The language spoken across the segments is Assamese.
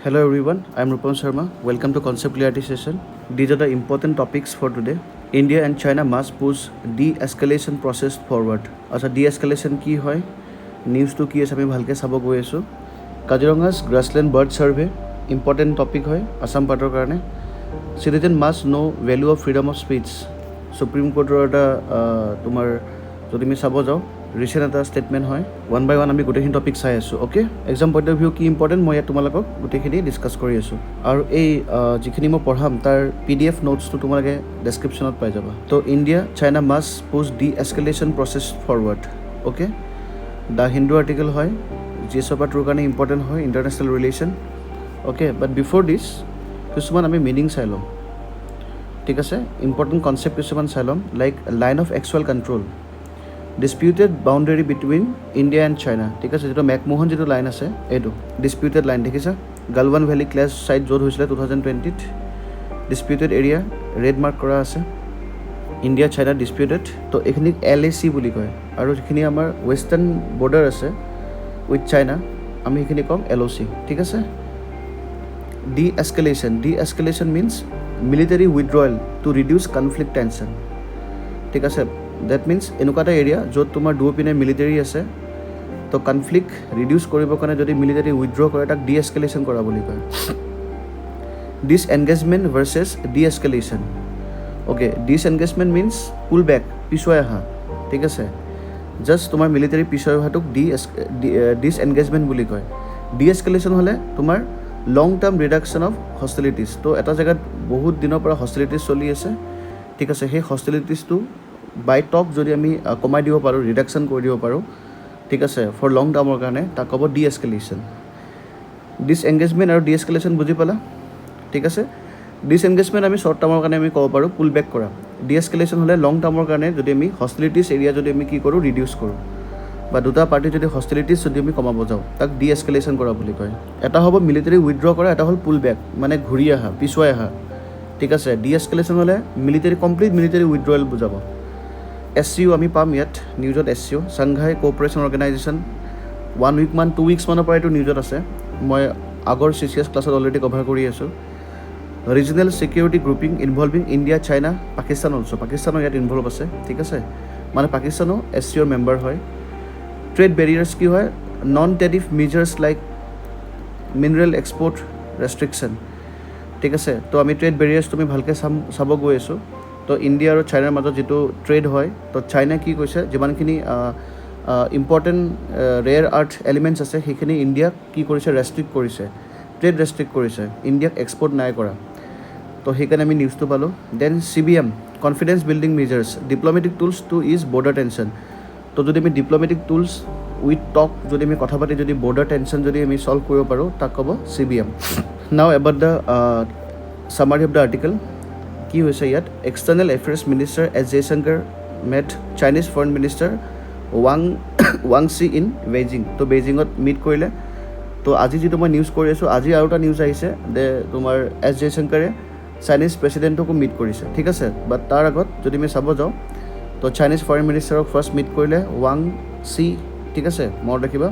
Hello everyone, I am Rupam Sharma. Welcome to Concept Clarity session. These are the important topics for today. India and China must push de-escalation process forward. Asa de-escalation ki hoy? News to ki ase ami bhalke sabo goi asu. Kajiranga's grassland bird survey important topic hoy Assam pator karone. Citizen must know value of freedom of speech. Supreme Court eta tumar jodi mi sabo jao recent এটা ষ্টেটমেণ্ট হয় ওৱান বাই ওৱান আমি গোটেইখিনি টপিক চাই আছোঁ okay exam point of view কি ইম্পৰ্টেণ্ট মই ইয়াত তোমালোকক গোটেইখিনি ডিছকাছ কৰি আছোঁ আৰু এই যিখিনি মই পঢ়াম তাৰ PDF নোটছটো তোমালোকে ডেছক্ৰিপশ্যনত পাই যাবা তো India China must push deescalation process forward okay the Hindu article হয় GS পেপাৰটোৰ কাৰণে ইম্পৰ্টেণ্ট হয় international relation okay but before this কিছুমান আমি মিনিং চাই ল'ম ঠিক আছে ইম্পৰ্টেণ্ট কনচেপ্ট কিছুমান চাই ল'ম like line of actual control disputed boundary between India and China ঠিক আছে যিটো মেকমোহন যিটো লাইন আছে এইটো ডিসপিউটেড লাইন দেখিছা গালৱান ভেলী ক্লেছ ছাইট য'ত হৈছিলে 2020 ডিসপিউটেড এৰিয়া ৰেড মাৰ্ক কৰা আছে ইণ্ডিয়া চাইনা ডিসপিউটেড তো এইখিনিক LAC বুলি কয় আৰু যিখিনি আমাৰ ৱেষ্টাৰ্ণ বৰ্ডাৰ আছে উইথ চাইনা আমি এইখিনি ক'ম LOC ঠিক আছে deescalation means military withdrawal to reduce conflict tension ঠিক আছে that means এনেকুৱা এটা এৰিয়া য'ত তোমাৰ দুপিনে মিলিটাৰী আছে তো কনফ্লিক্ট ৰিডিউচ কৰিবৰ কাৰণে যদি মিলিটাৰী উইথড্ৰ কৰে তাক ডি এছকেলেশ্যন কৰা বুলি কয় ডিছএনগেজমেণ্ট ভাৰ্চেছ ডি এছকেলেশ্যন অ'কে ডিছএনগেজমেণ্ট মিনছ পুল বেক পিছুৱাই অহা ঠিক আছে জাষ্ট তোমাৰ মিলিটাৰী পিছুৱাই অহাটোক ডিছএনগেজমেণ্ট বুলি কয় ডি এছকেলেশ্যন হ'লে তোমাৰ লং টাৰ্ম ৰিডাকশ্যন অফ হষ্টিলিটিছ তো এটা জেগাত বহুত দিনৰ পৰা হষ্টিলিটিছ চলি আছে ঠিক আছে সেই হষ্টিলিটিছটো বাই টক যদি আমি কমাই দিব পাৰোঁ ৰিডাকশ্যন কৰি দিব পাৰোঁ ঠিক আছে ফৰ লং টাৰ্মৰ কাৰণে তাক ক'ব ডি এছকেলেশ্যন ডিছএনগেজমেণ্ট আৰু ডি এছকেলেশ্যন বুজি পালা ঠিক আছে ডিছএনগেজমেণ্ট আমি শ্বৰ্ট টাৰ্মৰ কাৰণে আমি ক'ব পাৰোঁ পুল বেক কৰা ডি এছকেলেশ্যন হ'লে লং টাৰ্মৰ কাৰণে যদি আমি হষ্টিলিটিছ এৰিয়া যদি আমি কি কৰোঁ ৰিডিউচ কৰোঁ বা দুটা পাৰ্টি যদি হষ্টিলিটিছ যদি আমি কমাব যাওঁ তাক ডি এছকেলেশ্যন কৰা বুলি কয় এটা হ'ব মিলিটাৰী উইথড্ৰ কৰা এটা হ'ল পুল বেক মানে ঘূৰি অহা পিছুৱাই অহা ঠিক আছে ডি এছকেলেশ্যন হ'লে মিলিটাৰী কমপ্লিট মিলিটাৰী উইথড্ৰয়েল বুজাব SCO আমি পাম ইয়াত নিউজত SCO Shanghai cooperation organization 1 week মান 2 উইকছ মানৰ পৰা এইটো নিউজত আছে মই আগৰ CCS ক্লাছত অলৰেডি কভাৰ কৰি আছোঁ regional security grouping involving India China Pakistan also' পাকিস্তানো ইয়াত ইনভলভ আছে ঠিক আছে মানে পাকিস্তানো SCOৰ মেম্বাৰ হয় ট্ৰেড বেৰিয়াৰ্ছ কি হয় non tariff measures like mineral export restriction ঠিক আছে তো আমি ট্ৰেড বেৰিয়াৰ্ছ তুমি ভালকৈ চাব গৈ আছোঁ তো ইণ্ডিয়া আৰু চাইনাৰ মাজত যিটো ট্ৰেড হয় তো চাইনা কি কৈছে যিমানখিনি ইম্পৰ্টেণ্ট ৰেয়াৰ আৰ্থ এলিমেণ্টছ আছে সেইখিনি ইণ্ডিয়াক কি কৰিছে ৰেষ্ট্ৰিক্ট কৰিছে ট্ৰেড ৰেষ্ট্ৰিক্ট কৰিছে ইণ্ডিয়াক এক্সপৰ্ট নাই কৰা তো সেইকাৰণে আমি নিউজটো পালোঁ then CBM confidence building measures diplomatic tools to ease border tension তো যদি আমি ডিপ্ল'মেটিক টুলছ উইথ টক যদি আমি কথা পাতি যদি বৰ্ডাৰ টেনশ্যন যদি আমি ছল্ভ কৰিব পাৰোঁ তাক ক'ব CBM now about the summary of the article কি হৈছে ইয়াত external affairs minister S Jaishankar met Chinese foreign minister ৱাং চি ইন বেইজিং তো বেইজিঙত মিট কৰিলে তো আজি যিটো মই নিউজ কৰি আছোঁ আজি আৰু এটা নিউজ আহিছে যে তোমাৰ S জয়শংকৰে চাইনিজ প্ৰেছিডেণ্টকো মিট কৰিছে ঠিক আছে বাট তাৰ আগত যদি আমি চাব যাওঁ তো চাইনিজ ফৰেইন মিনিষ্টাৰক ফাৰ্ষ্ট মিট কৰিলে ৱাং চি ঠিক আছে মনত ৰাখিবা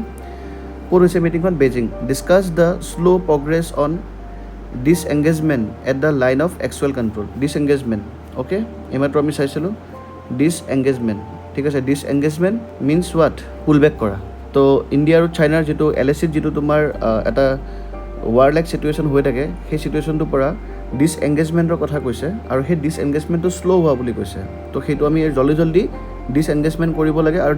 ক'ত হৈছে মিটিংখন Beijing discuss the slow' progress on disengagement at the line of actual control disengagement okay এইমাত্ৰ আমি চাইছিলোঁ ডিছএংগেজমেণ্ট ঠিক আছে disengagement means what pull back কৰা তো ইণ্ডিয়া আৰু চাইনাৰ যিটো LACত যিটো তোমাৰ এটা ৱাৰ লাইক চিটুৱেশ্যন হৈ থাকে সেই চিটুৱেশ্যনটোৰ পৰা ডিছএংগেজমেণ্টৰ কথা কৈছে আৰু সেই ডিছএংগেজমেণ্টটো শ্ল' হোৱা বুলি কৈছে তো সেইটো আমি জল্দি ডিছএংগেজমেণ্ট কৰিব লাগে আৰু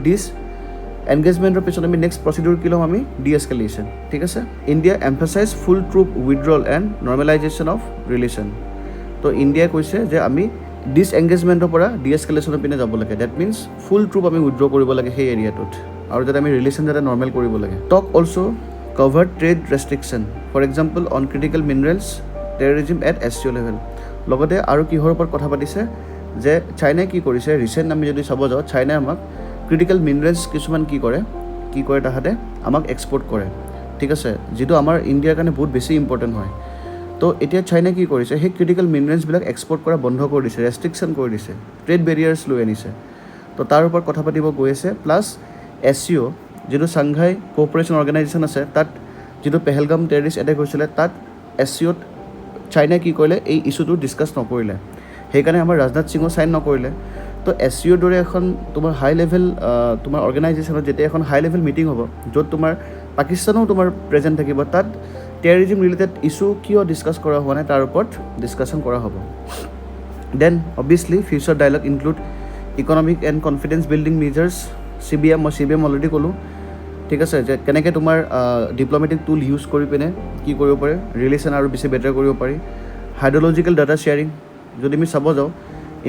এনগেজমেণ্টৰ পিছত আমি নেক্সট প্ৰচিডিউৰ কি ল'ম আমি ডি এছকেলেশ্যন ঠিক আছে India emphasise full troop withdrawal and normalisation of relation তো ইণ্ডিয়াই কৈছে যে আমি ডিছএংগেজমেণ্টৰ পৰা ডি এছকেলেশ্যনৰ পিনে যাব লাগে ডেট মিনছ ফুল ট্ৰুপ আমি উইথড্ৰ কৰিব লাগে সেই এৰিয়াটোত আৰু যাতে আমি ৰিলেশ্যন যাতে নৰ্মেল কৰিব লাগে talk also' cover trade restriction for example on critical minerals terrorism at SCO level লগতে আৰু কিহৰ ওপৰত কথা পাতিছে যে চাইনাই কি কৰিছে ৰিচেণ্ট আমি যদি চাব যাওঁ চাইনাই আমাক ক্ৰিটিকেল মিনাৰেলছ কিছুমান কি কৰে তাহাঁতে আমাক এক্সপৰ্ট কৰে ঠিক আছে যিটো আমাৰ ইণ্ডিয়াৰ কাৰণে বহুত বেছি ইম্পৰ্টেণ্ট হয় তো এতিয়া চাইনাই কি কৰিছে সেই ক্ৰিটিকেল মিনাৰেলছবিলাক এক্সপৰ্ট কৰা বন্ধ কৰি দিছে ৰেষ্ট্ৰিকশ্যন কৰি দিছে ট্ৰেড বেৰিয়াৰ্ছ লৈ আনিছে তো তাৰ ওপৰত কথা পাতিব গৈ আছে প্লাছ SCO যিটো চাংঘাই কোঅপাৰেশ্যন অৰ্গেনাইজেশ্যন আছে তাত যিটো পেহেলগাম টেৰৰিষ্ট এটেক হৈছিলে তাত SCOত চাইনাই কি কৰিলে এই ইছ্যুটো ডিছকাছ নকৰিলে, সেইকাৰণে আমাৰ ৰাজনাথ সিঙো চাইন নকৰিলে। তো SCOৰ দৰে এখন তোমাৰ হাই লেভেল তোমাৰ অৰ্গেনাইজেশ্যনত যেতিয়া এখন হাই লেভেল মিটিং হ'ব য'ত তোমাৰ পাকিস্তানো তোমাৰ প্ৰেজেণ্ট থাকিব, তাত টেৰৰিজিম ৰিলেটেড ইছ্যু কিয় ডিছকাছ কৰা হোৱা নাই তাৰ ওপৰত ডিছকাশ্যন কৰা হ'ব। Then obviously future dialogue include economic and confidence building measures, CBM already ক'লোঁ, ঠিক আছে, যে কেনেকৈ তোমাৰ ডিপ্ল'মেটিক টুল ইউজ কৰি পিনে কি কৰিব পাৰে, ৰিলেশ্যন আৰু বেছি বেটাৰ কৰিব পাৰি। হাইড্ৰলজিকেল ডাটা শ্বেয়াৰিং, যদি আমি চাব যাওঁ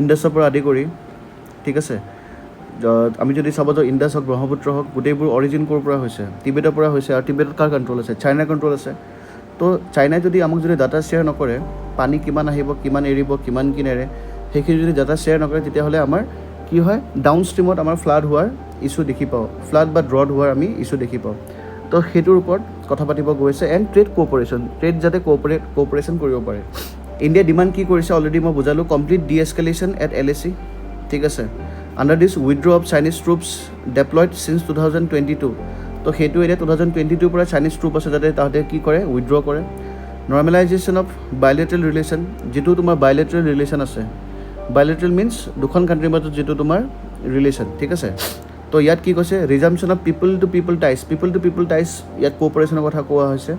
ইণ্ডাছৰ পৰা আদি কৰি, ঠিক আছে, আমি যদি চাব যাওঁ ইণ্ডাছ হওক ব্ৰহ্মপুত্ৰ হওক গোটেইবোৰ অৰিজিন ক'ৰ পৰা হৈছে, টিবেটৰ পৰা হৈছে। আৰু টিবেটত কাৰ কণ্ট্ৰল আছে, চাইনাৰ কণ্ট্ৰল আছে। তো চাইনাই যদি আমাক যদি ডাটা শ্বেয়াৰ নকৰে, পানী কিমান আহিব, কিমান এৰিব, কিমান কি নেৰে, সেইখিনি যদি ডাটা শ্বেয়াৰ নকৰে, তেতিয়াহ'লে আমাৰ কি হয়, ডাউন ষ্ট্ৰীমত আমাৰ ফ্লাড হোৱাৰ ইছ্যু দেখি পাওঁ, ফ্লাড বা ড্ৰট হোৱাৰ আমি ইছ্যু দেখি পাওঁ। তো সেইটোৰ ওপৰত কথা পাতিব গৈছে। এণ্ড ট্ৰেড কোঅপাৰেশ্যন, ট্ৰেড যাতে কোঅপাৰেশ্যন কৰিব পাৰে। ইণ্ডিয়াই ডিমাণ্ড কি কৰিছে অলৰেডি মই বুজালোঁ, কমপ্লিট ডি-এছকেলেশ্যন এট LAC, ঠিক আছে। Under this withdraw of Chinese troops deployed since 2022। তো সেইটো এতিয়া 2022 পৰা চাইনিজ ট্ৰুপ আছে যাতে তাহাঁতে কি কৰে, উইথড্ৰ কৰে। নৰ্মেলাইজেশ্যন অফ বাইলেট্ৰেল ৰিলেশ্যন, যিটো তোমাৰ বাইলেট্ৰেল ৰিলেশ্যন আছে, বাইলেট্ৰেল মিনছ দুখন কাণ্ট্ৰিৰ মাজত যিটো তোমাৰ ৰিলেশ্যন, ঠিক আছে। তো ইয়াত কি কৈছে, resumption of people to people ties, ইয়াত কোঅপাৰেশ্যনৰ কথা কোৱা হৈছে,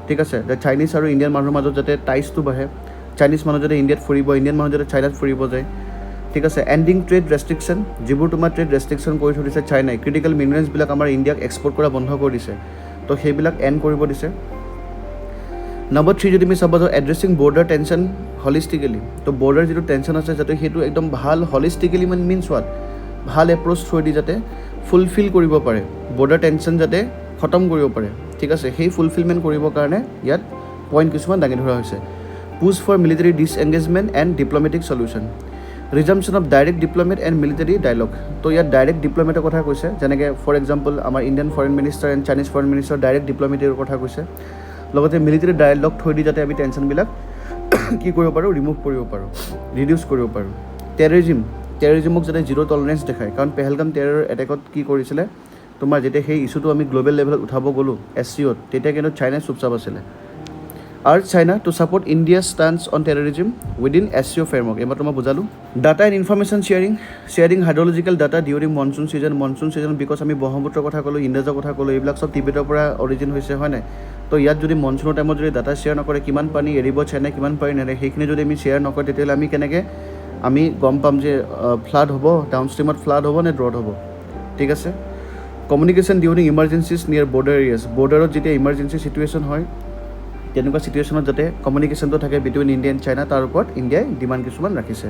ঠিক আছে, যে চাইনিজ আৰু ইণ্ডিয়ান মানুহৰ মাজত যাতে টাইজটো বাঢ়ে, চাইনিজ মানুহ যাতে ইণ্ডিয়াত ফুৰিব, ইণ্ডিয়ান মানুহ যাতে চাইনাত ফুৰিব যায়, ঠিক আছে। এণ্ডিং ট্ৰেড ৰেষ্ট্ৰিকশ্যন, যিবোৰ তোমাৰ ট্ৰেড ৰেষ্ট্ৰিকশ্যন কৰি থৈ দিছে চাইনাই, ক্ৰিটিকেল মিনাৰেলছবিলাক আমাৰ ইণ্ডিয়াক এক্সপৰ্ট কৰা বন্ধ কৰি দিছে, তো সেইবিলাক এণ্ড কৰিব দিছে। নম্বৰ 3 যদি আমি চাব যাওঁ এড্ৰেছিং বৰ্ডাৰ টেনশ্যন হলিষ্টিকেলি, তো বৰ্ডাৰ যিটো টেনশ্যন আছে যাতে সেইটো একদম ভাল হলিষ্টিকেলি মিনছ হোৱাত ভাল এপ্ৰ'চ থৈ দি যাতে ফুলফিল কৰিব পাৰে, বৰ্ডাৰ টেনশ্যন যাতে খতম কৰিব পাৰে, ঠিক আছে, সেই ফুলফিলমেণ্ট কৰিবৰ কাৰণে ইয়াত পইণ্ট কিছুমান দাঙি ধৰা হৈছে। Push for military disengagement and diplomatic solution, resumption of direct diplomat and military dialogue. তো ইয়াত ডাইৰেক্ট ডিপ্ল'মেটৰ কথা কৈছে, যেনেকৈ ফৰ এক্সাম্পল আমাৰ Indian foreign minister and Chinese foreign minister direct ডিপ্ল'মেটিৰ কথা কৈছে। লগতে মিলিটাৰী ডায়লগ থৈ দি যাতে আমি টেনশ্যনবিলাক কি কৰিব পাৰোঁ, ৰিমুভ কৰিব পাৰোঁ, ৰিডিউচ কৰিব পাৰোঁ। টেৰৰিজিমক যাতে জিৰ' টলাৰেঞ্চ দেখায়, কাৰণ পেহেলগাম টেৰৰ এটেকত কি কৰিছিলে তোমাৰ, যেতিয়া সেই ইছ্যুটো আমি গ্ল'বেল লেভেলত উঠাব গ'লোঁ SCOত, তেতিয়া কিন্তু চাইনাই চুপচাপ আছিলে। Urge China to support India's stance on terrorism within SCO framework, এইমাত্ৰ মই বুজালোঁ। Data and information sharing hydrological data during monsoon season, because আমি ব্ৰহ্মপুত্ৰৰ কথা ক'লোঁ, ইণ্ডাছৰ কথা ক'লোঁ, এইবিলাক চব টিবেটৰ পৰা অৰিজিন হৈছে, হয় নাই। তো ইয়াত যদি মনচুনৰ টাইমত যদি ডাটা শ্বেয়াৰ নকৰে, কিমান পানী এৰিব চাইনাই, কিমান পানী নেৰে, সেইখিনি যদি আমি শ্বেয়াৰ নকৰে, তেতিয়াহ'লে আমি কেনেকৈ আমি গম পাম যে ফ্লাড হ'ব, ডাউন ষ্ট্ৰীমত ফ্লাড হ'ব নে ড্ৰট হ'ব, ঠিক আছে। কমিউনিকেশ্যন ডিউৰিং ইমাৰ্জেঞ্চিজ নিয়াৰ বৰ্ডাৰ এৰিয়াছ, বৰ্ডাৰত যেতিয়া ইমাৰ্জেঞ্চি চিটুৱেশ্যন হয়, তেনেকুৱা চিটুৱেশ্যনত যাতে কমিউনিকেশ্যনটো থাকে বিটুইন ইণ্ডিয়া এণ্ড চাইনা, তাৰ ওপৰত ইণ্ডিয়াই ডিমাণ্ড কিছুমান ৰাখিছে।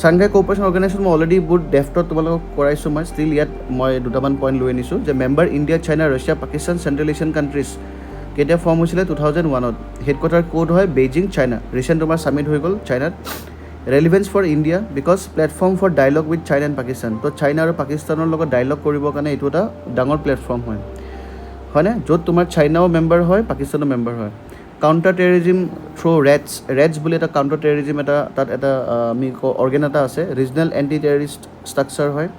চাংঘাই কোঅপাৰেশ্যন অৰ্গেনাইজেশ্যন মই অলৰেডি বহুত ডেফ্টত তোমালোকক কৰাইছোঁ, মই ষ্টিল ইয়াত মই দুটামান পইণ্ট লৈ আনিছোঁ, যে member India, China, Russia, Pakistan, central Asian countries কেতিয়া ফৰ্ম হৈছিলে 2001ত, হেডকোৱাৰ্টাৰ ক'ত হয়, বেইজিং, চাইনা। ৰিচেণ্ট তোমাৰ ছামিট হৈ গ'ল চাইনাত। Relevance for India because platform for dialogue with China and Pakistan, তো চাইনা আৰু পাকিস্তানৰ লগত ডায়লগ কৰিবৰ কাৰণে এইটো এটা ডাঙৰ প্লেটফৰ্ম হয়নে, য'ত তোমাৰ চাইনাও মেম্বাৰ হয়, পাকিস্তানো মেম্বাৰ হয়। কাউণ্টাৰ টেৰৰিজিম থ্ৰু ৰেডছ বুলি এটা কাউণ্টাৰ টেৰৰিজিম এটা তাত এটা আমি অৰ্গেন এটা আছে, ৰিজনেল এণ্টি টেৰৰিষ্ট ষ্ট্ৰাকচাৰ হয়,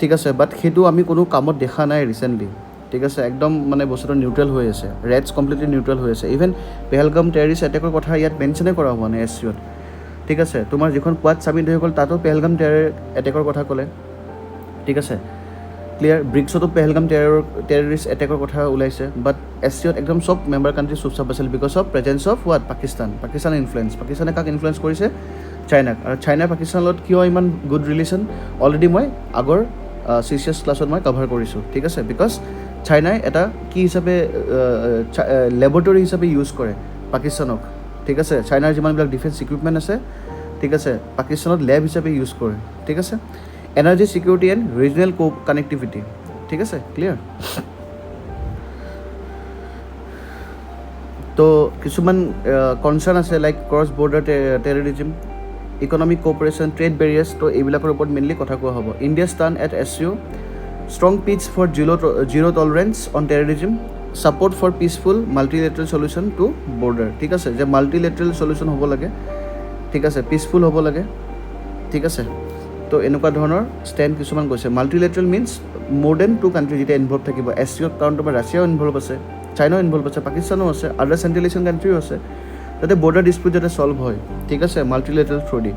ঠিক আছে, বাট সেইটো আমি কোনো কামত দেখা নাই ৰিচেণ্টলি, ঠিক আছে, একদম মানে বস্তুটো নিউট্ৰেল হৈ আছে, ৰেডছ কমপ্লিটলি নিউট্ৰেল হৈ আছে। ইভেন পেহেলগাম টেৰৰিষ্ট এটেকৰ কথা ইয়াত মেনশ্যনে কৰা হোৱা নাই SCOত, ঠিক আছে। তোমাৰ যিখন কোৱাড ছামিট হৈ গ'ল তাতো পেহেলগাম এটেকৰ কথা ক'লে, ঠিক আছে, ক্লিয়াৰ। ব্ৰিক্সতো পেহেলগাম টেৰৰিষ্ট এটেকৰ কথা ওলাইছে, বাট SCOত একদম চব মেম্বাৰ কাণ্ট্ৰি চুপচাপ আছিল because of presence of Pakistan influence. পাকিস্তানে কাক ইনফ্লুৱেঞ্চ কৰিছে, চাইনাক। আৰু চাইনাই পাকিস্তানৰ লগত কিয় ইমান গুড ৰিলেশ্যন অলৰেডি মই আগৰ CCS ক্লাছত মই কভাৰ কৰিছোঁ, ঠিক আছে। বিকজ চাইনাই এটা কি হিচাপে লেবৰেটৰী হিচাপে ইউজ কৰে পাকিস্তানক, ঠিক আছে। চাইনাৰ যিমানবিলাক ডিফেন্স ইকুইপমেণ্ট আছে, ঠিক আছে, পাকিস্তানত লেব হিচাপে ইউজ কৰে, ঠিক আছে। Energy security and regional connectivity, ঠিক আছে, ক্লিয়াৰ। তো কিছুমান কনচাৰ্ণ আছে like cross border terrorism, economic cooperation, trade barriers, তো এইবিলাকৰ ওপৰত মেইনলি কথা কোৱা হ'ব। India stand at SCO, strong pitch for zero' tolerance on terrorism, support for peaceful multilateral solution to border, ঠিক আছে, যে মাল্টিলেটাৰেল চলিউশ্যন হ'ব লাগে, ঠিক আছে, পিচফুল হ'ব লাগে, ঠিক আছে। তো এনেকুৱা ধৰণৰ ষ্টেণ্ড কিছুমান কৈছে মাল্টিলেটাৰেল মিনছ মোৰ দেন 2 কাণ্ট্ৰি যেতিয়া ইনভল্ভ থাকিব এছচিঅ'ত কাৰণ তোমাৰ ৰাছিয়াও ইনভল্ভ আছে চাইনাও ইনভল্ভ আছে পাকিস্তানো আছে আদাৰ চেণ্ট্ৰেল এছিয়ান কাণ্ট্ৰিও আছে যাতে বৰ্ডাৰ ডিছপিউট যাতে ছল্ভ হয় ঠিক আছে মাল্টিলেটাৰেল থ্ৰু দি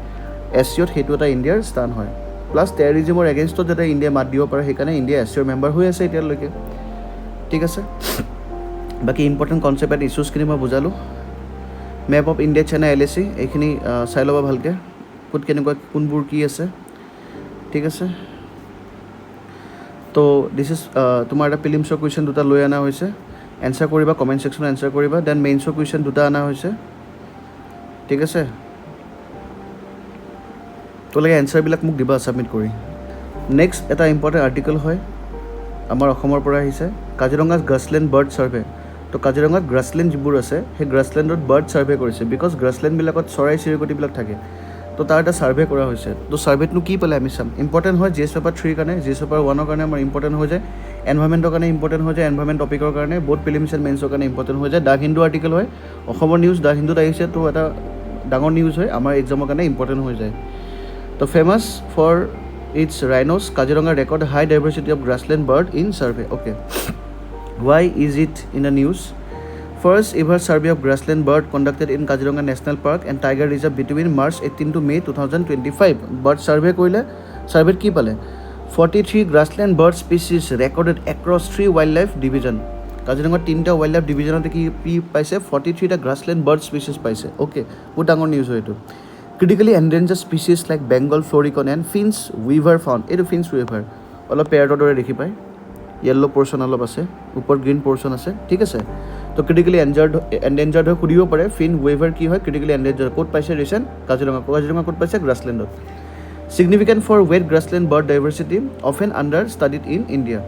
এছচিঅ'ত সেইটো এটা ইণ্ডিয়াৰ স্থান হয় প্লাছ টেৰৰিজিমৰ এগেইনষ্টত যাতে ইণ্ডিয়া মাত দিব পাৰে সেইকাৰণে ইণ্ডিয়া এছচিঅ'ৰ মেম্বাৰ হৈ আছে এতিয়ালৈকে ঠিক আছে বাকী ইম্পৰ্টেণ্ট কনচেপ্ট এণ্ড ইছ্যুজখিনি মই বুজালোঁ map of India China LAC এইখিনি চাই ল'বা ভালকৈ ক'ত কেনেকুৱা কোনবোৰ কি আছে ঠিক আছে তো দিছ ইজ তোমাৰ এটা প্ৰিলিমছৰ কুৱেশ্যন দুটা লৈ অনা হৈছে এনচাৰ কৰিবা কমেণ্ট ছেকশ্যনত এনচাৰ কৰিবা দেন মেইনছৰ কুৱেশ্যন দুটা অনা হৈছে ঠিক আছে তোলৈকে এনচাৰবিলাক মোক দিবা ছাবমিট কৰি নেক্সট এটা ইম্পৰ্টেণ্ট আৰ্টিকেল হয় আমাৰ অসমৰ পৰা আহিছে কাজিৰঙা গ্ৰাছলেণ্ড বাৰ্ড ছাৰ্ভে তো কাজিৰঙাত গ্ৰাছলেণ্ড যিবোৰ আছে সেই গ্ৰাছলেণ্ডত বাৰ্ড ছাৰ্ভে কৰিছে বিকজ গ্ৰাছলেণ্ডবিলাকত চৰাই চিৰিকটিবিলাক থাকে তো তাৰ এটা ছাৰ্ভে কৰা হৈছে তো ছাৰ্ভেতনো কি পালে আমি চাম ইম্পৰ্টেণ্ট হয় GS পেপাৰ 3 কাৰণে GS পেপাৰ 1 কাৰণে আমাৰ ইম্পৰ্টেণ্ট হৈ যায় এনভাইৰমেণ্টৰ কাৰণে ইম্পৰ্টেণ্ট হৈ যায় এনভাইৰমেণ্ট টপিকৰ কাৰণে বহুত প্ৰিলিমছ এণ্ড মেইনছৰ কাৰণে ইম্পৰ্টেণ্ট হৈ যায় দ্য হিন্দু আৰ্টিকেল হয় অসমৰ নিউজ দ্য হিন্দুত আহিছে তো এটা ডাঙৰ নিউজ হয় আমাৰ এক্সামৰ কাৰণে ইম্পৰ্টেণ্ট হৈ যায় তো famous for its rhinos Kaziranga record high diversity of grassland bird in survey okay why is it in the news first ever survey of grassland bird conducted in Kaziranga National Park and Tiger Reserve between March 18 to May 2025 bird survey koile survey ki pale 43 grassland bird species recorded across 3 wildlife division Kaziranga 3 wildlife division তে কি পাইছে 43 টা grassland bird species পাইছে okay বহুত ডাঙৰ নিউজ হয় এটো critically endangered species like Bengal floricon and Finch weaver found এটো Finch weaver অলপ পেয়াৰৰ দৰে দেখি পায় येलो पोर्शन अलग আছে ऊपर ग्रीन पोर्शन আছে ঠিক আছে তো ক্ৰিটিক্যালি এন্ডেঞ্জাৰ্ড হৈ খুদিব পাৰে ফিন ৱেভাৰ কি হয় ক্ৰিটিক্যালি এন্ডেঞ্জাৰ্ড কোড পাইছে ৰিসেন্ট কাজিৰঙা কোড পাইছে গ্ৰাছলেণ্ডত significant for wet grassland bird diversity often under studied in India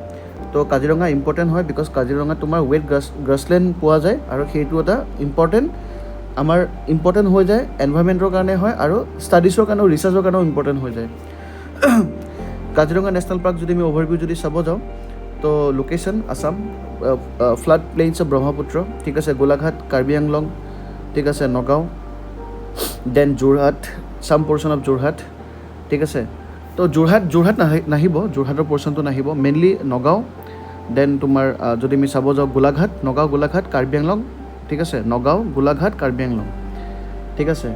তো কাজিৰঙা ইম্পৰ্টেণ্ট হয় বিকজ কাজিৰঙা তোমাৰ ৱেট গ্ৰাছলেণ্ড পোৱা যায় আৰু সেইটো এটা ইম্পৰ্টেণ্ট আমাৰ ইম্পৰ্টেণ্ট হৈ যায় এনভাইৰমেণ্টৰ কাৰণে হয় আৰু ষ্টাডিজৰ কাৰণেও ৰিচাৰ্চৰ কাৰণেও ইম্পৰ্টেণ্ট হৈ যায় কাজিৰঙা নেশ্যনেল পাৰ্ক যদি আমি অভাৰভিউ যদি চাব যাওঁ তো location Assam flood plains of Brahmaputra ঠিক আছে গোলাঘাট কাৰ্বি আংলং ঠিক আছে নগাঁও দেন যোৰহাট চাম পৰ্চন অফ যোৰহাট ঠিক আছে তো যোৰহাট নাহিব যোৰহাটৰ পৰ্চনটো নাহিব মেইনলি নগাঁও দেন তোমাৰ যদি আমি চাব যাওঁ নগাঁও গোলাঘাট কাৰ্বি আংলং ঠিক আছে নগাঁও গোলাঘাট কাৰ্বি আংলং ঠিক আছে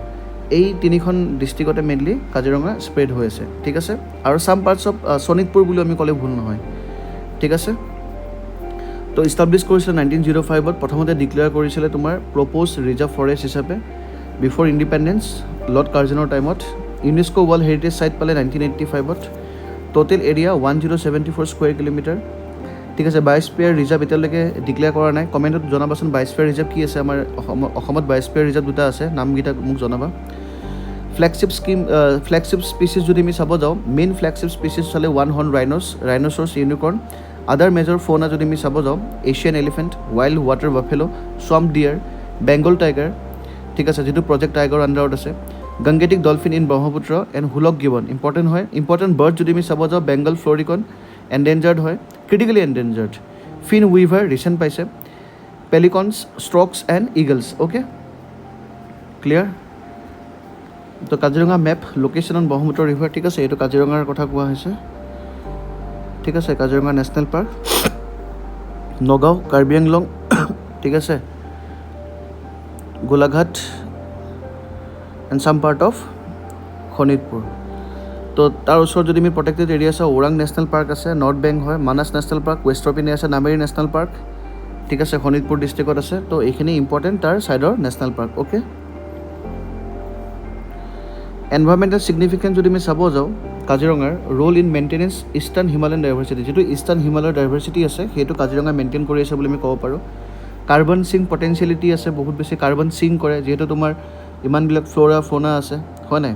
এই তিনিখন ডিষ্ট্ৰিক্টতে মেইনলি কাজিৰঙা স্প্ৰেড হৈ আছে ঠিক আছে আৰু চাম পাৰ্টছ অফ শোণিতপুৰ বুলি আমি ক'লে ভুল নহয় ঠিক আছে তো ইষ্টাব্লিছ কৰিছিলে 1905ত প্ৰথমতে ডিক্লেয়াৰ কৰিছিলে তোমাৰ প্ৰপ'জ ৰিজাৰ্ভ ফৰেষ্ট হিচাপে বিফৰ ইণ্ডিপেণ্ডেঞ্চ লৰ্ড কাৰ্জনৰ টাইমত ইউনেস্কো ৱৰ্ল্ড হেৰিটেজ ছাইট পালে 1985ত টোটেল এৰিয়া 1074 স্কুৱেৰ কিলোমিটাৰ ঠিক আছে বায়োস্ফিয়াৰ ৰিজাৰ্ভ এতিয়ালৈকে ডিক্লেয়াৰ কৰা নাই কমেণ্টত জনাবাচোন বায়োস্ফিয়াৰ ৰিজাৰ্ভ কি আছে আমাৰ অসমত বায়োস্ফিয়াৰ ৰিজাৰ্ভ দুটা আছে নামকেইটা মোক জনাবা ফ্লেগশ্বিপ স্পিচিছ যদি আমি চাব যাওঁ মেইন ফ্লেগশ্বিপ স্পিচিছ চালে ওৱান হৰ্ন ৰাইন'চৰছ ইউনিকৰ্ণ আদাৰ মেজৰ ফৌনা যদি আমি চাব যাওঁ Asian elephant wild water buffalo swamp dear Bengal tiger ঠিক আছে যিটো প্ৰজেক্ট টাইগাৰ আণ্ডাৰত আছে Gangetic dolphin in Brahmaputra and hoolock gibbon important হয় ইম্পৰ্টেণ্ট বাৰ্ড যদি আমি চাব যাওঁ বেংগল ফ্লৰিকন এণ্ডেঞ্জাৰ্ড হয় ক্ৰিটিকেলি এণ্ডেঞ্জাৰ্ড ফিন উইভাৰ ৰিচেণ্ট পাইছে পেলিকনছ ষ্ট্ৰক্স এণ্ড ইগলছ অ'কে ক্লিয়াৰ তো Kaziranga map location on Brahmaputra river ঠিক আছে এইটো কাজিৰঙাৰ কথা কোৱা হৈছে ঠিক আছে কাজিৰঙা নেশ্যনেল পাৰ্ক নগাঁও কাৰ্বি আংলং ঠিক আছে গোলাঘাট এণ্ড চাম পাৰ্ট অফ শোণিতপুৰ তো তাৰ ওচৰত যদি আমি প্ৰটেক্টেড এৰিয়া চাওঁ ওৰাং নেশ্যনেল পাৰ্ক আছে নৰ্থ বেংক হয় মানাছ নেশ্যনেল পাৰ্ক ৱেষ্টৰ পিনে আছে নামেৰি নেশ্যনেল পাৰ্ক ঠিক আছে শোণিতপুৰ ডিষ্ট্ৰিক্টত আছে তো এইখিনি ইম্পৰ্টেণ্ট তাৰ ছাইডৰ national park okay environmental significance যদি আমি চাব যাওঁ কাজিৰঙাৰ role in maintenance eastern Himalayan diversity যিটো ইষ্টাৰ্ণ হিমালয়ৰ ডাইভাৰ্চিটি আছে সেইটো কাজিৰঙা মেইনটেইন কৰি আছে বুলি আমি ক'ব পাৰোঁ কাৰ্বন সিং পটেঞ্চিয়েলিটি আছে বহুত বেছি কাৰ্বন সিং কৰে যিহেতু তোমাৰ ইমানবিলাক ফ্ল'ৰা ফ'না আছে হয় নাই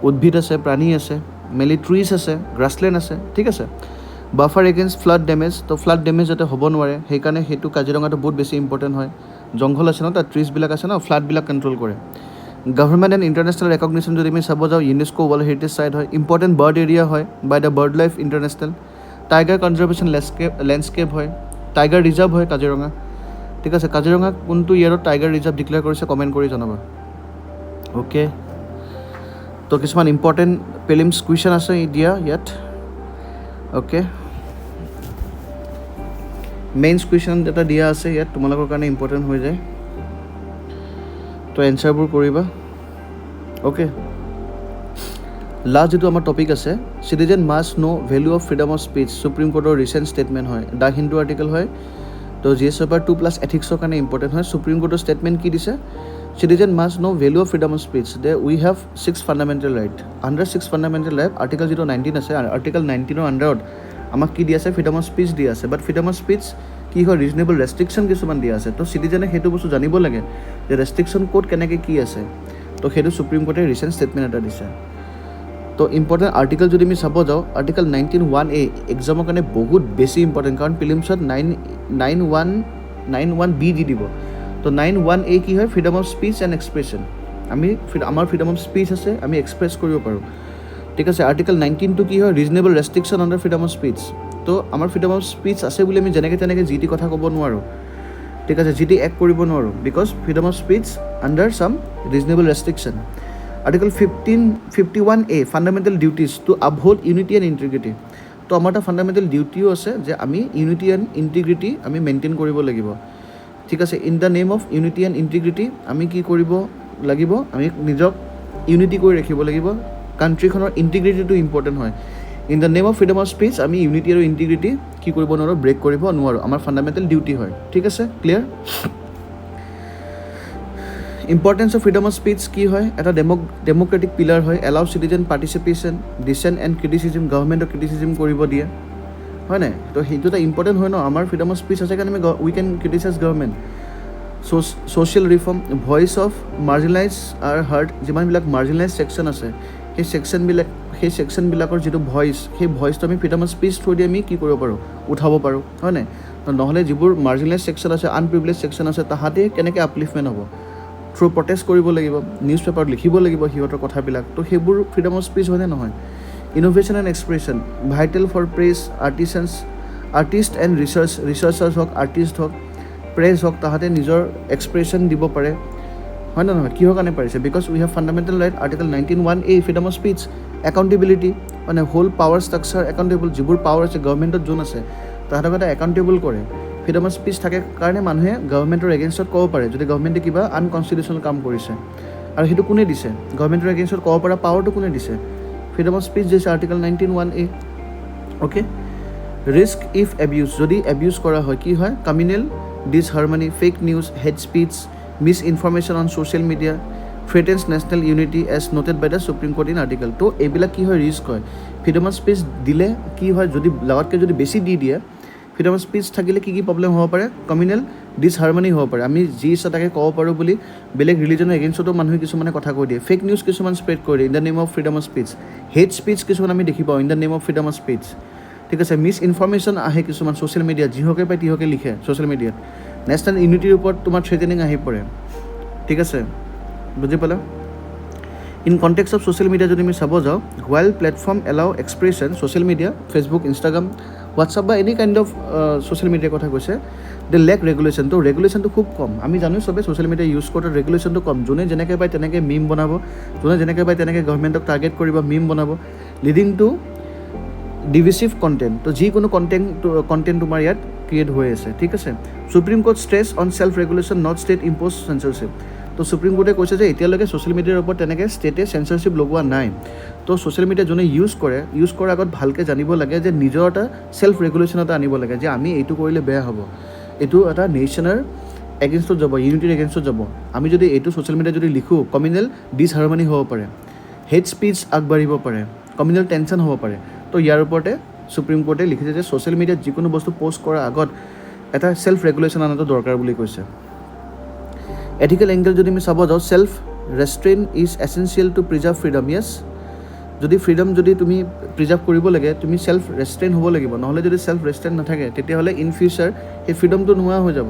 উদ্ভিদ আছে প্ৰাণী আছে মেইনলি ট্ৰিজ আছে গ্ৰাছলেণ্ড আছে ঠিক আছে বাফাৰ এগেইনষ্ট ফ্লাড ডেমেজ তো ফ্লাড ডেমেজ যাতে হ'ব নোৱাৰে সেইকাৰণে সেইটো কাজিৰঙাটো বহুত বেছি ইম্পৰ্টেণ্ট হয় জংঘল আছে ন তাত ট্ৰিজবিলাক আছে ন ফ্লাডবিলাক কণ্ট্ৰল কৰে গভৰ্ণমেণ্ট এণ্ড ইণ্টাৰনেশ্যনেল ৰেকগনিশ্যন যদি আমি চাব যাওঁ ইউনেস্কো ৱৰ্ল্ড হেৰিটেজ ছাইট হয় ইম্পৰ্টেণ্ট বাৰ্ড এৰিয়া হয় by the bird life international tiger conservation landscape হয় টাইগাৰ ৰিজাৰ্ভ হয় কাজিৰঙা ঠিক আছে কাজিৰঙা কোনটো ইয়েৰত টাইগাৰ ৰিজাৰ্ভ ডিক্লেয়াৰ কৰিছে কমেণ্ট কৰি জনাবা অ'কে তো কিছুমান ইম্পৰ্টেণ্ট প্ৰিলিমছ কুৱেশ্যন আছে দিয়া ইয়াত অ'কে মেইনছ কুৱেশ্যন এটা দিয়া আছে ইয়াত তোমালোকৰ কাৰণে ইম্পৰ্টেণ্ট হৈ যায় তো এনচাৰবোৰ কৰিবা অ'কে লাষ্ট যেটো আমাৰ টপিক আছে citizen must know value of freedom of speech supreme কোৰ্টৰ ৰিচেণ্ট ষ্টেটমেণ্ট হয় দ্য হিন্দু আৰ্টিকেল হয় তো জিএছ পেপাৰ 2+ এথিক্সৰ কাৰণে ইম্পৰ্টেণ্ট হয় সুপ্ৰিম কোৰ্টৰ ষ্টেটমেণ্ট কি দিছে citizen must know value of freedom of speech they we have 6 fundamental right under 6 fundamental right article যিটো 19 আছে আৰ্টিকেল 19ৰ আণ্ডাৰত আমাক কি দিয়া আছে ফ্ৰীডম অফ স্পীচ দিয়া আছে বাট ফ্ৰীডম অফ স্পীচ কি হয় ৰিজনেবল ৰেষ্ট্ৰিকশ্যন কিছুমান দিয়া আছে তো সিটিজেনে সেইটো বস্তু জানিব লাগে যে ৰেষ্ট্ৰিকশ্যন ক'ত কেনেকৈ কি আছে তো সেইটো সুপ্ৰিম কোৰ্টে ৰিচেণ্ট ষ্টেটমেণ্ট এটা দিছে তো ইম্পৰ্টেণ্ট আৰ্টিকেল যদি আমি চাব যাওঁ আৰ্টিকেল 19(1)A এক্সামৰ কাৰণে বহুত বেছি ইম্পৰ্টেণ্ট কাৰণ প্ৰিলিমছত 9(1)B দি দিব তো 9(1)A কি হয় freedom of speech and expression আমি আমাৰ ফ্ৰীডম অফ স্পীচ আছে আমি এক্সপ্ৰেছ কৰিব পাৰোঁ ঠিক আছে আৰ্টিকেল 19টো কি হয় reasonable restriction under freedom of speech তো আমাৰ ফ্ৰীডম অফ স্পীচ আছে বুলি আমি যেনেকৈ তেনেকৈ যি টি কথা ক'ব নোৱাৰোঁ ঠিক আছে যি টি এক্ট কৰিব নোৱাৰোঁ because freedom of speech under some reasonable restriction article 51A fundamental duties to uphold unity and integrity তো আমাৰ এটা ফাণ্ডামেণ্টেল ডিউটিও আছে যে আমি ইউনিটি এণ্ড ইণ্টিগ্ৰিটি আমি মেইনটেইন কৰিব লাগিব ঠিক আছে in the name of unity and integrity আমি কি কৰিব লাগিব আমি নিজক ইউনিটি কৰি ৰাখিব লাগিব কাণ্ট্ৰিখনৰ ইণ্টিগ্ৰিটিটো ইম্পৰ্টেণ্ট হয় in the name of freedom of speech আমি ইউনিটি আৰু ইণ্টিগ্ৰিটি কি কৰিব নোৱাৰোঁ ব্ৰেক কৰিব নোৱাৰোঁ আমাৰ ফাণ্ডামেণ্টেল ডিউটি হয় ঠিক আছে clear importance of freedom of speech কি হয় এটা ডেম'ক্ৰেটিক পিলাৰ হয় allow citizen participation dissent and criticism গভৰ্ণমেণ্টক ক্ৰিটিচিজম কৰিব দিয়ে হয় নাই তো সেইটো এটা ইম্পৰ্টেণ্ট হয় ন আমাৰ ফ্ৰীডম অফ স্পীচ আছে কাৰণে আমি we can criticise government social reform voice of marginalise are heard যিমানবিলাক মাৰ্জিনালাইজ ছেকশ্যন আছে সেই ছেকশ্যনবিলাকৰ যিটো ভইচ সেই ভইচটো আমি ফ্ৰীডম অফ স্পীচ থ্ৰু দি আমি কি কৰিব পাৰোঁ উঠাব পাৰোঁ হয় নাই নহ'লে যিবোৰ মাৰ্জিনালাইজ ছেকশ্যন আছে আনপ্ৰিভিলেজ ছেকশ্যন আছে তাহাঁতে কেনেকৈ আপলিফমেণ্ট হ'ব থ্ৰু প্ৰটেষ্ট কৰিব লাগিব নিউজ পেপাৰত লিখিব লাগিব সিহঁতৰ কথাবিলাক তো সেইবোৰ ফ্ৰীডম অফ স্পীচ হয়নে নহয় innovation and expression vital for press artist and researchers হওক আৰ্টিষ্ট হওক প্ৰেছ হওক তাহাঁতে নিজৰ এক্সপ্ৰেছন দিব পাৰে হয় নে নহয় কিহৰ কাৰণে পাৰিছে because we have fundamental right article 19(1)A freedom of speech accountability মানে হোল পাৱাৰ ষ্ট্ৰাকচাৰ একাউণ্টেবল যিবোৰ পাৱাৰ আছে গভৰ্ণমেণ্টত যোন আছে তাহাঁতক এটা একাউণ্টেবল কৰে ফ্ৰীডম অফ স্পীচ থাকে কাৰণে মানুহে গভৰ্ণমেণ্টৰ এগেইনষ্টত ক'ব পাৰে যদি গভৰ্ণমেণ্টে কিবা আনকনষ্টিটিউচনেল কাম কৰিছে আৰু সেইটো কোনে দিছে গভৰ্ণমেণ্টৰ এগেইনষ্টত ক'ব পৰা পাৱাৰটো কোনে দিছে ফ্ৰীডম অফ স্পীচ দিছে article 19(1)A okay risk if abuse যদি এবিউজ কৰা হয় কি হয় communal disharmony fake news hate speech misinformation on social media threatens national unity as noted by the Supreme Court in article তো এইবিলাক কি হয় ৰিস্ক হয় ফ্ৰীডম অফ স্পীচ দিলে কি হয় যদি লগাতকৈ যদি বেছি দি দিয়ে ফ্ৰীডম অফ স্পীচ থাকিলে কি প্ৰব্লেম হ'ব পাৰে কমিউনেল ডিছহাৰমনি হ'ব পাৰে আমি যি ইচ্ছা তাকে ক'ব পাৰোঁ বুলি বেলেগ ৰিলিজনৰ এগেইনষ্টতো মানুহে কিছুমানে কথা কৈ দিয়ে ফেক নিউজ কিছুমান স্প্ৰেড কৰি দিয়ে in the name of freedom of speech head speech কিছুমান আমি দেখি পাওঁ in the name of freedom of speech ঠিক আছে মিছ ইনফৰমেশ্যন আহে কিছুমান ছ'চিয়েল মিডিয়াত যিহকে পায় তিহকে লিখে ছ'চিয়েল মিডিয়াত নেশ্যনেল ইউনিটিৰ ওপৰত তোমাৰ থ্ৰেটেনিং আহি পৰে ঠিক আছে বুজি পালা in contacts of social media যদি আমি চাব যাওঁ while platform allow expression social media Facebook Instagram WhatsApp বা এনি কাইণ্ড অফ ছ'চিয়েল মিডিয়াৰ কথা কৈছে দে লেক ৰেগুলেশ্যন তো ৰেগুলেশ্যনটো খুব কম আমি জানো চবে ছ'চিয়েল মিডিয়া ইউজ কৰোঁতে ৰেগুলেশ্যনটো কম যোনে যেনেকৈ পায় তেনেকৈ মিম বনাব যোনে যেনেকৈ পায় তেনেকৈ গভৰ্ণমেণ্টক টাৰ্গেট কৰিব মিম বনাব লিডিং টু ডিভিচিভ কণ্টেণ্ট তো যিকোনো কণ্টেণ্ট তোমাৰ ইয়াত ক্ৰিয়েট হৈ আছে ঠিক আছে supreme court stress on self regulation not state impose censorship তো সুপ্ৰিম কোৰ্টে কৈছে যে এতিয়ালৈকে ছ'চিয়েল মিডিয়াৰ ওপৰত তেনেকৈ ষ্টেটে চেঞ্চৰশ্বিপ লগোৱা নাই তো ছ'চিয়েল মিডিয়া যোনে ইউজ কৰাৰ আগত ভালকৈ জানিব লাগে যে নিজৰ এটা ছেল্ফ ৰেগুলেশ্যন এটা আনিব লাগে যে আমি এইটো কৰিলে বেয়া হ'ব এইটো এটা নেশ্যনৰ এগেইনষ্টত যাব ইউনিটিৰ এগেইনষ্টত যাব আমি যদি এইটো ছ'চিয়েল মিডিয়াত যদি লিখোঁ কমিউনেল ডিছহাৰমনি হ'ব পাৰে হেড স্পীচ আগবাঢ়িব পাৰে কমিউনেল টেনশ্যন হ'ব পাৰে তো ইয়াৰ ওপৰতে সুপ্ৰিম কোৰ্টে লিখিছে যে ছ'চিয়েল মিডিয়াত যিকোনো বস্তু প'ষ্ট কৰাৰ আগত এটা ছেল্ফ ৰেগুলেশ্যন অনাটো দৰকাৰ বুলি কৈছে এথিকেল এংগেল যদি আমি চাব যাওঁ self restraint is essential to preserve freedom yes যদি ফ্ৰীডম যদি তুমি প্ৰিজাৰ্ভ কৰিব লাগে তুমি ছেল্ফ ৰেষ্ট্ৰেইন হ'ব লাগিব নহ'লে যদি ছেল্ফ ৰেষ্ট্ৰেইন নাথাকে তেতিয়াহ'লে ইন ফিউচাৰ সেই ফ্ৰীডমটো নোহোৱা হৈ যাব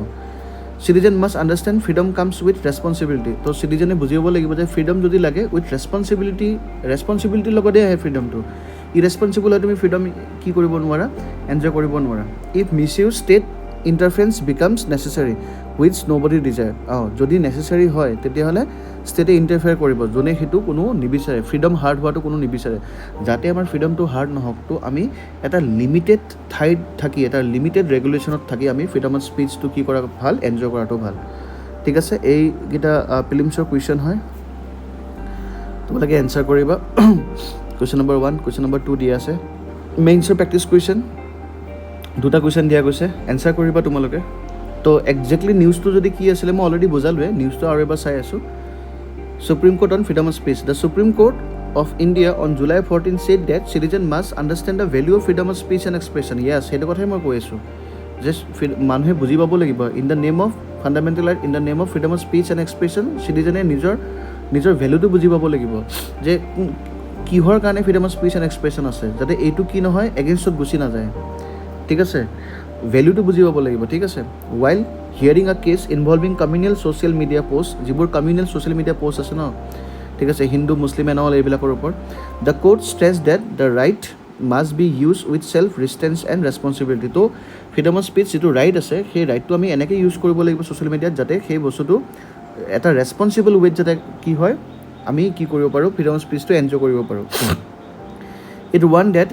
citizen must understand freedom comes with responsibility তো চিটিজেনে বুজিব লাগিব যে ফ্ৰীডম যদি লাগে উইথ ৰেছপনচিবিলিটিৰ লগতে আহে ফ্ৰীডমটো ইৰেছপনচিবল হয় তুমি ফ্ৰীডম কি কৰিব নোৱাৰা এনজয় কৰিব নোৱাৰা if misuse state interference becomes necessary with nobody desire যদি নেচেচাৰী হয় তেতিয়াহ'লে ষ্টেটে ইণ্টাৰফেয়াৰ কৰিব, যোনে সেইটো কোনো নিবিচাৰে, ফ্ৰীডম হাৰ্ড হোৱাটো কোনো নিবিচাৰে। যাতে আমাৰ ফ্ৰীডমটো হাৰ্ড নহওক, তো আমি এটা লিমিটেড ঠাইত থাকি, এটা লিমিটেড ৰেগুলেশ্যনত থাকি আমি ফ্ৰীডম অফ স্পীচটো কি কৰা ভাল, এনজয় কৰাটো ভাল। ঠিক আছে, এইকেইটা প্ৰিলিমছৰ কুৱেশ্যন হয়, তোমালোকে এনচাৰ কৰিবা। কুৱেশ্যন নম্বৰ 1, কুৱেশ্যন নম্বৰ 2 দিয়া আছে। মেইনছৰ প্ৰেক্টিছ কুৱেশ্যন 2টা কুৱেশ্যন দিয়া গৈছে, এনচাৰ কৰিবা তোমালোকে। তো একজেক্টলি নিউজটো যদি কি আছিলে মই অলৰেডি বুজালোৱে, নিউজটো আৰু এবাৰ চাই আছোঁ। Supreme Court on freedom of speech. The Supreme Court of India on July 14 said that citizen must understand the value of freedom of speech and expression. Yes, সেইটো কথাই মই কৈ আছোঁ, যে মানুহে বুজি পাব লাগিব, in the name of fundamental right, in the name of freedom of speech and expression, চিটিজেনে নিজৰ ভেলুটো বুজি পাব লাগিব, যে কিহৰ কাৰণে freedom of speech and expression আছে, যাতে এইটো কি নহয় এগেইনষ্টত গুচি নাযায়। ঠিক আছে, ভেলুটো বুজি পাব লাগিব। ঠিক আছে, while hearing a case involving communal social media post, যিবোৰ কমিউনেল ছ'চিয়েল মিডিয়া পষ্ট আছে ন, ঠিক আছে, হিন্দু মুছলিম এণ্ড অল এইবিলাকৰ ওপৰত, the court stress that the right must be use with self restraint and responsibility. তো ফ্ৰীডম অফ স্পীচ যিটো ৰাইট আছে, সেই ৰাইটটো আমি এনেকৈ ইউজ কৰিব লাগিব ছ'চিয়েল মিডিয়াত, যাতে সেই বস্তুটো এটা ৰেছপনচিবল ৱেত যাতে কি হয়, আমি কি কৰিব পাৰোঁ, ফ্ৰীডম অফ স্পীচটো এনজয় কৰিব পাৰোঁ। It warn that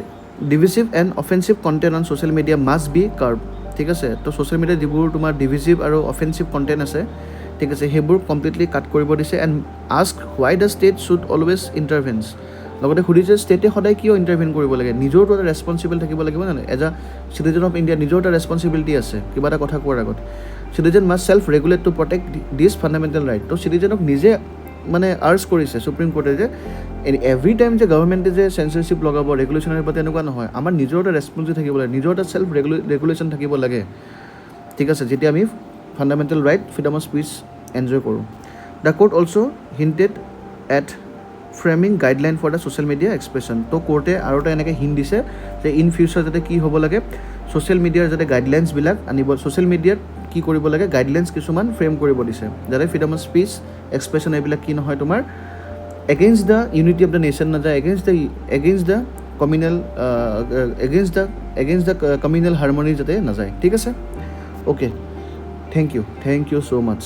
divisive and offensive content on social media must be curb. ঠিক আছে, তো ছ'চিয়েল মিডিয়াত যিবোৰ তোমাৰ ডিভিচিভ আৰু অফেন্সিভ কণ্টেণ্ট আছে, ঠিক আছে, সেইবোৰ কমপ্লিটলি কাট কৰিব দিছে। And ask why the state should always intervenes, লগতে সুধিছে ষ্টেটে সদায় কিয় ইণ্টাৰভেন কৰিব লাগে, নিজৰতো এটা ৰেছপনচিবল থাকিব লাগিব নহয়, as a citizen of India নিজৰ এটা ৰেছপনচিবিলিটি আছে কিবা এটা কথা কোৱাৰ আগত। Citizen must self regulate to protect this fundamental right. তো চিটিজেনক নিজে মানে আৰ্জ কৰিছে ছুপ্ৰিম কোৰ্টে, যে এভৰি টাইম যে গভৰ্ণমেণ্টে যে চেঞ্চৰশ্বিপ লগাব, ৰেগুলেশ্যনৰ ওপৰত, তেনেকুৱা নহয়, আমাৰ নিজৰ এটা ৰেছপনচিবিলিটি থাকিব লাগে, নিজৰ এটা ছেল্ফ ৰেগুলেশ্যন থাকিব লাগে। ঠিক আছে, যেতিয়া আমি fundamental right freedom of speech enjoy কৰোঁ। The court also' hinted at framing guideline for the social media expression. তো কোৰ্টে আৰু এটা এনেকৈ হিণ্ট দিছে যে ইন ফিউচাৰ যাতে কি হ'ব লাগে, ছ'চিয়েল মিডিয়াৰ যাতে গাইডলাইনছবিলাক আনিব, ছ'চিয়েল মিডিয়াত কি কৰিব লাগে, গাইডলাইনছ কিছুমান ফ্ৰেম কৰিব দিছে, যাতে ফ্ৰীডম অফ স্পীচ এক্সপ্ৰেছন এইবিলাক কি নহয় তোমাৰ against the unity of the nation নাযায়, এগেইনষ্ট দ্য কমিউনেল হাৰমনি যাতে নাযায়। ঠিক আছে, okay, thank you so' much.